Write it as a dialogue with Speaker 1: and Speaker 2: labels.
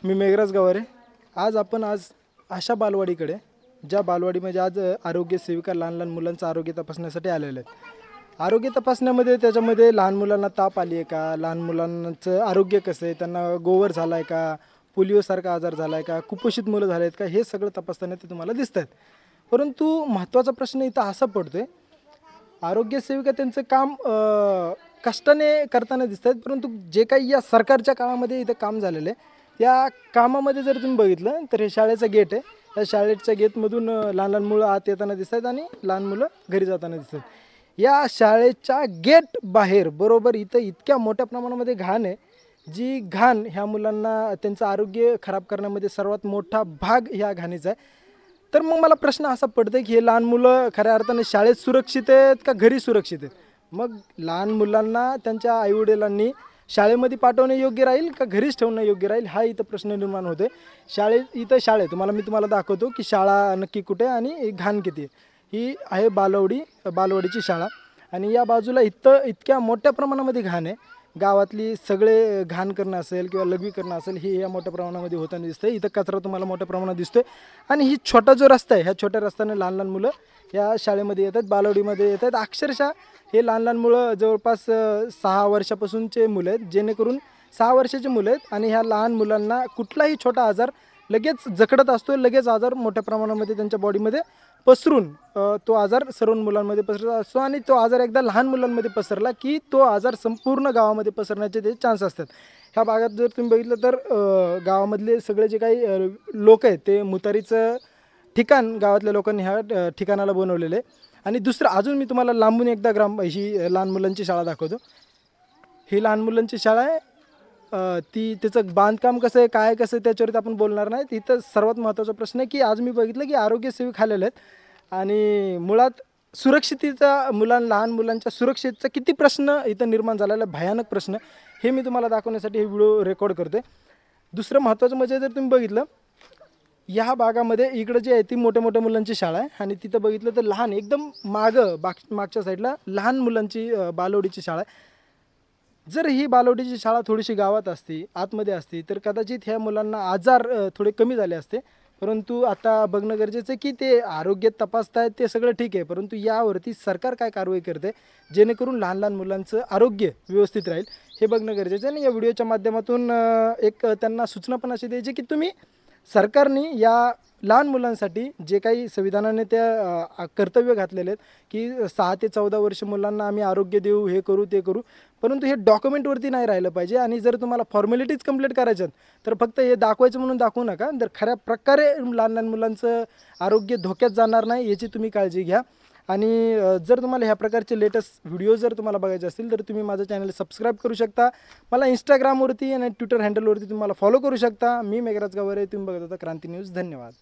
Speaker 1: मी मेघराज गवारे. आज अशा बालवाडीकडे ज्या बालवाडीमध्ये आज आरोग्य सेविका लहान लहान मुलांचं आरोग्य तपासण्यासाठी आलेले आहेत. आरोग्य तपासण्यामध्ये त्याच्यामध्ये लहान मुलांना ताप आली आहे का, लहान मुलांचं आरोग्य कसं आहे, त्यांना गोवर झाला आहे का, पोलिओसारखा आजार झाला आहे का, कुपोषित मुलं झाले आहेत का, हे सगळं तपासताना ते तुम्हाला दिसत आहेत. परंतु महत्त्वाचा प्रश्न इथं असा पडतो आहे, आरोग्य सेविका त्यांचं काम कष्टाने करताना दिसत आहेत, परंतु जे काही या सरकारच्या काळामध्ये इथं काम झालेलं आहे, या कामामध्ये जर तुम्ही बघितलं तर हे शाळेचं गेट आहे. या शाळेच्या गेटमधून लहान लहान मुलं आत येताना दिसत आहेत आणि लहान मुलं घरी जाताना दिसत आहेत. या शाळेच्या गेट बाहेर बरोबर इथं इतक्या मोठ्या प्रमाणामध्ये घाण आहे, जी घाण ह्या मुलांना त्यांचं आरोग्य खराब करण्यामध्ये सर्वात मोठा भाग ह्या घाणीचा आहे. तर मग मला प्रश्न असा पडतो की हे लहान मुलं खऱ्या अर्थाने शाळेत सुरक्षित आहेत का घरी सुरक्षित आहेत? मग लहान मुलांना त्यांच्या आईवडिलांनी शाळेमध्ये पाठवणे योग्य राहील का घरीच ठेवणं योग्य राहील, हा इथं प्रश्न निर्माण होतो आहे. इथं शाळा आहे, मी तुम्हाला दाखवतो की शाळा नक्की कुठे आणि घाण किती आहे. ही आहे बालवाडीची शाळा आणि या बाजूला इथं इतक्या मोठ्या प्रमाणामध्ये घाण आहे. गावातली सगळे घाण करणं असेल किंवा लघवी करणं असेल हे या मोठ्या प्रमाणामध्ये होताना दिसतंय. इथं कचरा तुम्हाला मोठ्या प्रमाणात दिसतोय आणि ही छोटा जो रस्ता आहे, ह्या छोट्या रस्त्याने लहान लहान मुलं या शाळेमध्ये येतात, बालवाडीमध्ये येतात. अक्षरशः हे लहान लहान मुलं जवळपास 6 वर्षापासूनचे मुलं आहेत, जेणेकरून 6 वर्षाचे मुलं आहेत आणि ह्या लहान मुलांना कुठलाही छोटा आजार लगेच जखडत असतो, लगेच आजार मोठ्या प्रमाणामध्ये त्यांच्या बॉडीमध्ये पसरून तो आजार सर्व मुलांमध्ये पसरत असतो आणि तो आजार एकदा लहान मुलांमध्ये पसरला की तो आजार संपूर्ण गावामध्ये पसरण्याचे ते चान्स असतात. ह्या भागात जर तुम्ही बघितलं तर गावामधले सगळे जे काही लोक आहेत ते मुतारीचं ठिकाण गावातल्या लोकांनी ह्या ठिकाणाला बनवलेलं आहे. आणि दुसरं अजून मी तुम्हाला लांबून एकदा ही लहान मुलांची शाळा दाखवतो. ही लहान मुलांची शाळा आहे. त्याचं बांधकाम कसं आहे, काय कसं आहे त्याच्यावरती आपण बोलणार नाही. इथं सर्वात महत्त्वाचा प्रश्न आहे की आज मी बघितलं की आरोग्य सेवक आलेले आहेत आणि मुळात लहान मुलांच्या सुरक्षेचा किती प्रश्न इथं निर्माण झालेला आहे, भयानक प्रश्न, हे मी तुम्हाला दाखवण्यासाठी हे व्हिडिओ रेकॉर्ड करतो आहे. दुसरं महत्त्वाचं म्हणजे जर तुम्ही बघितलं या भागामध्ये इकडं जे आहे ती मोठ्या मोठ्या मुलांची शाळा आहे आणि तिथं बघितलं तर लहान एकदम मागच्या साईडला लहान मुलांची बालवाडीची शाळा आहे. जर ही बालवाडीची शाळा थोडीशी गावात असती, आतमध्ये असती, तर कदाचित ह्या मुलांना आजार थोडे कमी झाले असते. परंतु आता बघणं गरजेचं आहे की ते आरोग्य तपासतायत ते सगळं ठीक आहे, परंतु यावरती सरकार काय कारवाई करते जेणेकरून लहान लहान मुलांचं आरोग्य व्यवस्थित राहील हे बघणं गरजेचं आहे. आणि या व्हिडिओच्या माध्यमातून एक त्यांना सूचना पण अशी द्यायची की तुम्ही सरकारने या लहान मुलांसाठी जे काही संविधानाने त्या कर्तव्य घातलेले आहेत की 6 ते 14 वर्ष मुलांना आम्ही आरोग्य देऊ, हे करू ते करू, परंतु हे डॉक्युमेंटवरती नाही राहिलं पाहिजे. आणि जर तुम्हाला फॉर्मॅलिटीज कंप्लीट करायच्यात तर फक्त हे दाखवायचं म्हणून दाखवू नका, तर खऱ्या प्रकारे लहान लहान मुलांचं आरोग्य धोक्यात जाणार नाही याची तुम्ही काळजी घ्या. आणि जर तुम्हाला ह्या प्रकारचे लेटेस्ट व्हिडिओ जर तुम्हाला बघायचे असतील तर तुम्ही माझं चॅनल सबस्क्राईब करू शकता. मला इंस्टाग्रामवरती आणि ट्विटर हँडलवरती तुम्हाला फॉलो करू शकता. मी मेघराज गवारे, तुम्ही बघत होता क्रांती न्यूज. धन्यवाद.